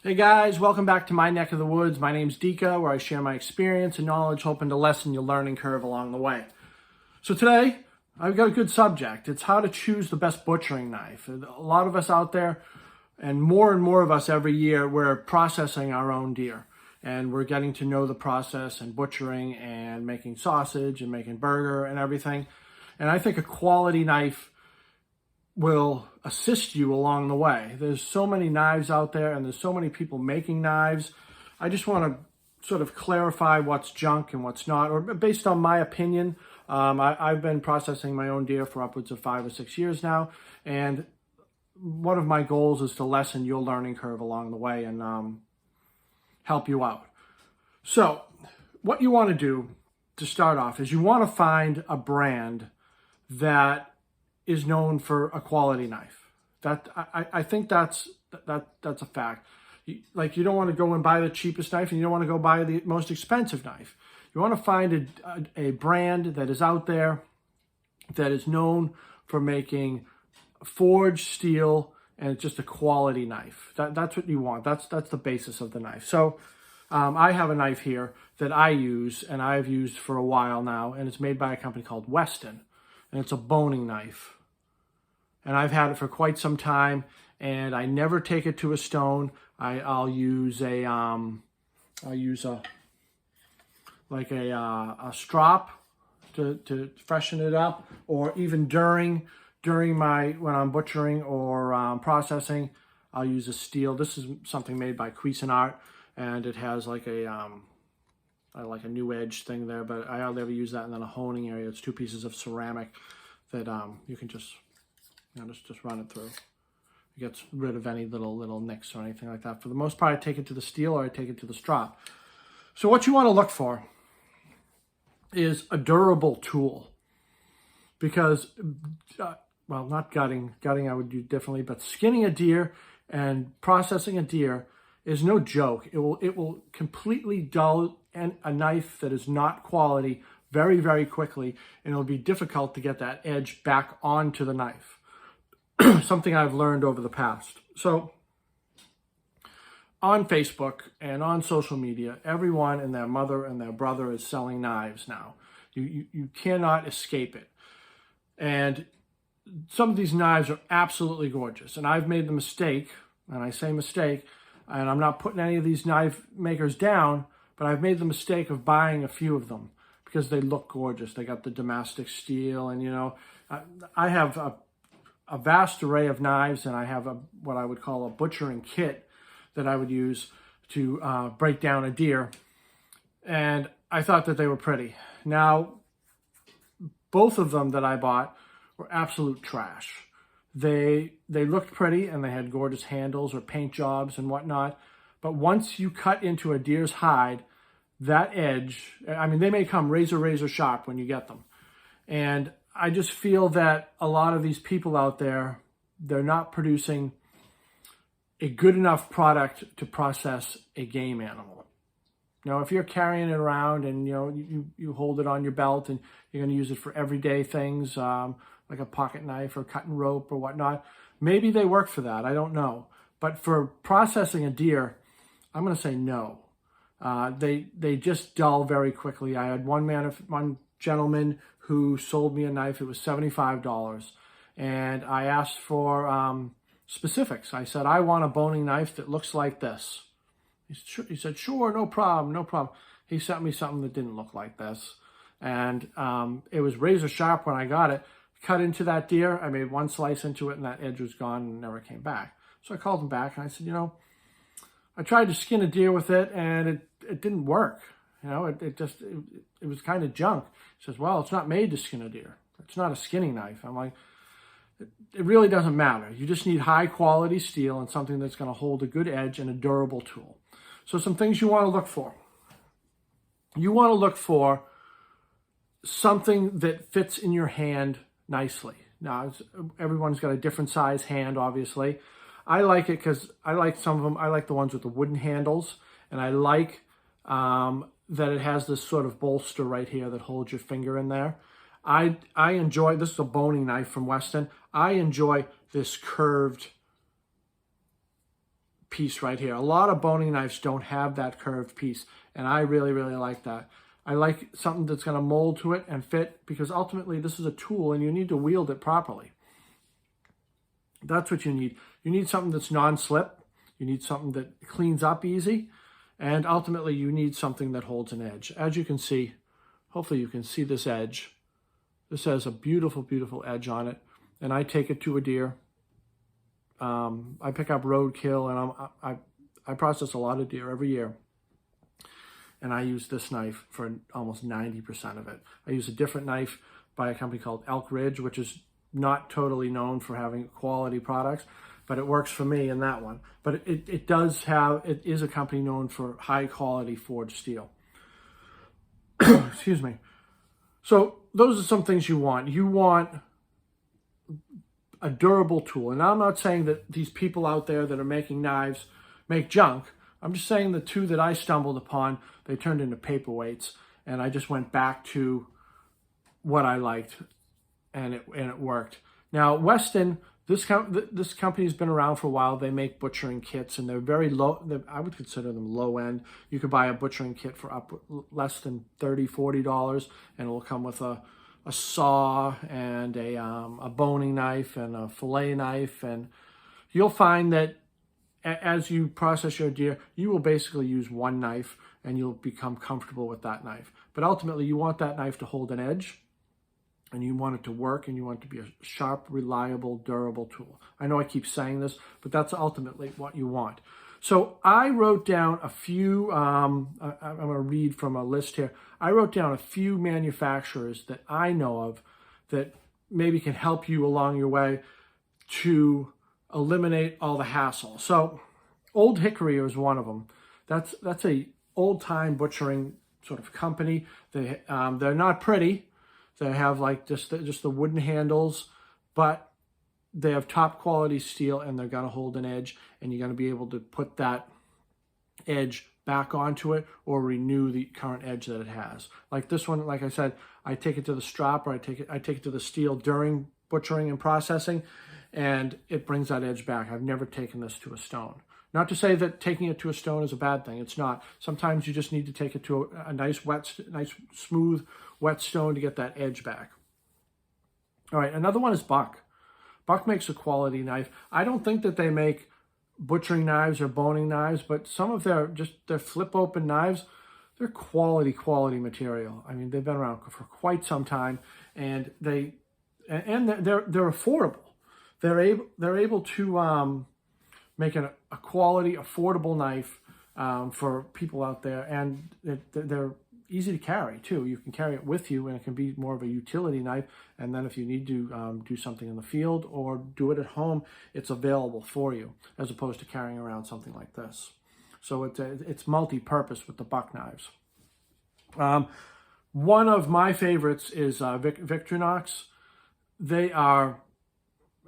Hey guys, welcome back to my neck of the woods. My name's Dika, where I share my experience and knowledge, hoping to lessen your learning curve along the way. So today, I've got a good subject. It's how to choose the best butchering knife. A lot of us out there, and more of us every year, we're processing our own deer. And we're getting to know the process and butchering and making sausage and making burger and everything. And I think a quality knife will assist you along the way. There's so many knives out there and there's so many people making knives. I just want to sort of clarify what's junk and what's not, or based on my opinion. I've been processing my own deer for upwards of 5 or 6 years now, and one of my goals is to lessen your learning curve along the way and help you out. So what you want to do to start off is you want to find a brand that is known for a quality knife. I think that's a fact. You don't want to go and buy the cheapest knife, and you don't want to go buy the most expensive knife. You want to find a brand that is out there that is known for making forged steel, and it's just a quality knife. That's what you want. That's the basis of the knife. So I have a knife here that I use, and I've used for a while now, and it's made by a company called Weston, and it's a boning knife. And I've had it for quite some time, and I never take it to a stone. I'll use a strop to freshen it up, or even during when I'm butchering or processing, I'll use a steel. This is something made by Cuisinart, and it has like a new edge thing there, but I hardly ever use that. And then a honing area. It's 2 pieces of ceramic that you can just run it through. It gets rid of any little nicks or anything like that. For the most part, I take it to the steel or I take it to the strop. So what you want to look for is a durable tool, because, well, not gutting I would do differently, but skinning a deer and processing a deer is no joke. It will completely dull a knife that is not quality very, very quickly, and it'll be difficult to get that edge back onto the knife. Something I've learned over the past. So on Facebook and on social media, everyone and their mother and their brother is selling knives now. You cannot escape it. And some of these knives are absolutely gorgeous. And I've made the mistake, and I say mistake, and I'm not putting any of these knife makers down, but I've made the mistake of buying a few of them because they look gorgeous. They got the Damascus steel, and I have a vast array of knives, and I have what I would call a butchering kit that I would use to break down a deer, and I thought that they were pretty. Now, both of them that I bought were absolute trash. They looked pretty, and they had gorgeous handles or paint jobs and whatnot, but once you cut into a deer's hide, that edge, I mean, they may come razor sharp when you get them, and I just feel that a lot of these people out there, they're not producing a good enough product to process a game animal. Now, if you're carrying it around and you hold it on your belt and you're going to use it for everyday things, like a pocket knife or cutting rope or whatnot, maybe they work for that. I don't know. But for processing a deer, I'm going to say no. They just dull very quickly. I had one gentleman who sold me a knife. It was $75, and I asked for specifics. I said, I want a boning knife that looks like this. He said, sure, no problem. He sent me something that didn't look like this, and it was razor sharp when I got it. Cut into that deer, I made one slice into it, and that edge was gone and never came back. So I called him back, and I said, I tried to skin a deer with it, and it didn't work. It was kind of junk. He says, well, it's not made to skin a deer. It's not a skinning knife. I'm like, it really doesn't matter. You just need high quality steel and something that's going to hold a good edge and a durable tool. So some things you want to look for. You want to look for something that fits in your hand nicely. Now, everyone's got a different size hand, obviously. I like it because I like some of them. I like the ones with the wooden handles, and I like that it has this sort of bolster right here that holds your finger in there. I enjoy, this is a boning knife from Weston. I enjoy this curved piece right here. A lot of boning knives don't have that curved piece, and I really, really like that. I like something that's going to mold to it and fit, because ultimately this is a tool and you need to wield it properly. That's what you need. You need something that's non-slip. You need something that cleans up easy. And ultimately you need something that holds an edge. As you can see, hopefully you can see this edge. This has a beautiful, beautiful edge on it. And I take it to a deer. I pick up roadkill, and I process a lot of deer every year. And I use this knife for almost 90% of it. I use a different knife by a company called Elk Ridge, which is not totally known for having quality products, but it works for me in that one. But it is a company known for high quality forged steel. Excuse me. So those are some things you want. You want a durable tool. And I'm not saying that these people out there that are making knives make junk. I'm just saying the two that I stumbled upon, they turned into paperweights, and I just went back to what I liked, and it worked. Now, Weston, this company's been around for a while. They make butchering kits, and they're very low. I would consider them low end. You could buy a butchering kit for less than $30, $40, and it will come with a saw and a boning knife and a fillet knife, and you'll find that as you process your deer, you will basically use one knife and you'll become comfortable with that knife. But ultimately, you want that knife to hold an edge, and you want it to work, and you want it to be a sharp, reliable, durable tool. I know I keep saying this, but that's ultimately what you want. So I wrote down a few, I'm going to read from a list here. I wrote down a few manufacturers that I know of that maybe can help you along your way to eliminate all the hassle. So Old Hickory is one of them. That's a old-time butchering sort of company. They're not pretty. They have like just the wooden handles, but they have top quality steel, and they're going to hold an edge, and you're going to be able to put that edge back onto it or renew the current edge that it has. Like this one, like I said, I take it to the strap, or I take it to the steel during butchering and processing, and it brings that edge back. I've never taken this to a stone. Not to say that taking it to a stone is a bad thing. It's not. Sometimes you just need to take it to a nice smooth, wet stone to get that edge back. All right, another one is Buck. Buck makes a quality knife. I don't think that they make butchering knives or boning knives, but some of their flip open knives, they're quality material. I mean, they've been around for quite some time, and they're affordable. They're able to make a quality, affordable knife for people out there, and they're easy to carry too. You can carry it with you, and it can be more of a utility knife. And then if you need to do something in the field or do it at home, it's available for you, as opposed to carrying around something like this. So it's multi-purpose with the Buck knives. One of my favorites is Victorinox. They are.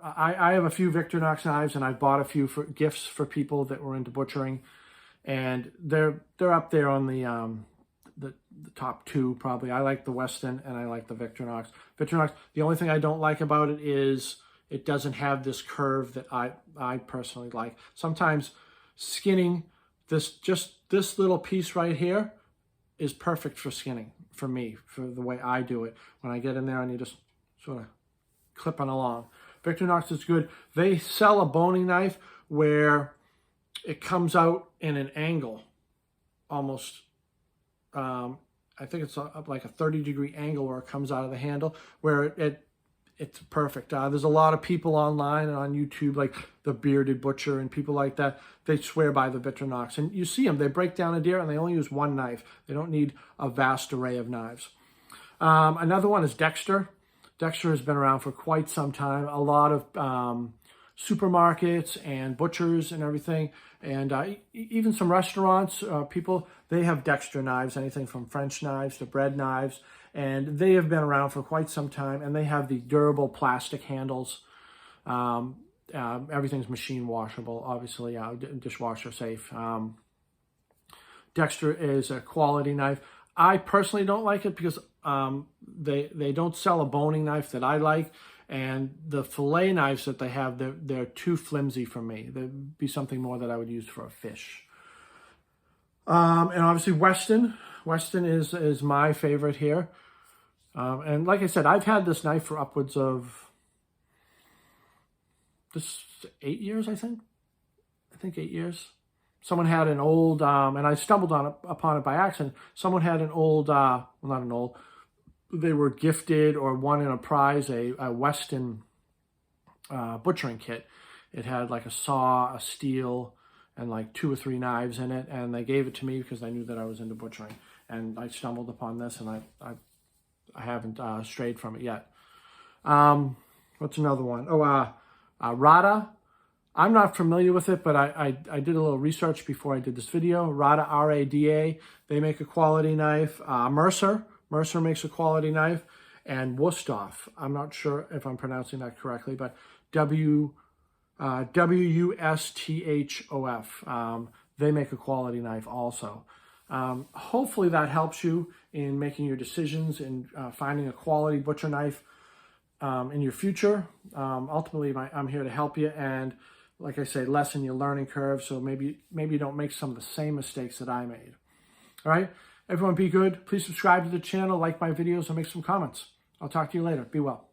I have a few Victorinox knives, and I bought a few for gifts for people that were into butchering, and they're up there on the top two probably. I like the Weston and I like the Victorinox. Victorinox, the only thing I don't like about it is it doesn't have this curve that I personally like. Sometimes skinning this little piece right here is perfect for skinning for me, for the way I do it. When I get in there and you just sort of clipping along. Victorinox is good. They sell a boning knife where it comes out in an angle, almost. I think it's like a 30-degree angle where it comes out of the handle, where it's perfect. There's a lot of people online and on YouTube, like the Bearded Butcher and people like that. They swear by the Victorinox, and you see them. They break down a deer and they only use one knife. They don't need a vast array of knives. Another one is Dexter. Dexter has been around for quite some time. A lot of supermarkets and butchers and everything, and even some restaurants, people, they have Dexter knives, anything from French knives to bread knives, and they have been around for quite some time, and they have the durable plastic handles. Everything's machine washable, obviously, dishwasher safe. Dexter is a quality knife. I personally don't like it because they don't sell a boning knife that I like, And the fillet knives that they have, they're too flimsy for me. There'd be something more that I would use for a fish. And obviously Weston. Weston is my favorite here. And like I said, I've had this knife for upwards of 8 years, I think. I think 8 years. Someone had an old, and I stumbled upon it by accident. Someone had an old, well, not an old, they were gifted or won in a prize a Weston butchering kit. It had like a saw, a steel, and like 2 or 3 knives in it. And they gave it to me because they knew that I was into butchering. And I stumbled upon this, and I haven't strayed from it yet. What's another one? Oh, Rada. I'm not familiar with it, but I did a little research before I did this video. Rada, R-A-D-A, they make a quality knife. Mercer makes a quality knife. And Wusthof, I'm not sure if I'm pronouncing that correctly, but W-U-S-T-H-O-F. They make a quality knife also. Hopefully that helps you in making your decisions and finding a quality butcher knife in your future. Ultimately, I'm here to help you and, like I say, lessen your learning curve, so maybe you don't make some of the same mistakes that I made. All right? Everyone be good. Please subscribe to the channel, like my videos, and make some comments. I'll talk to you later. Be well.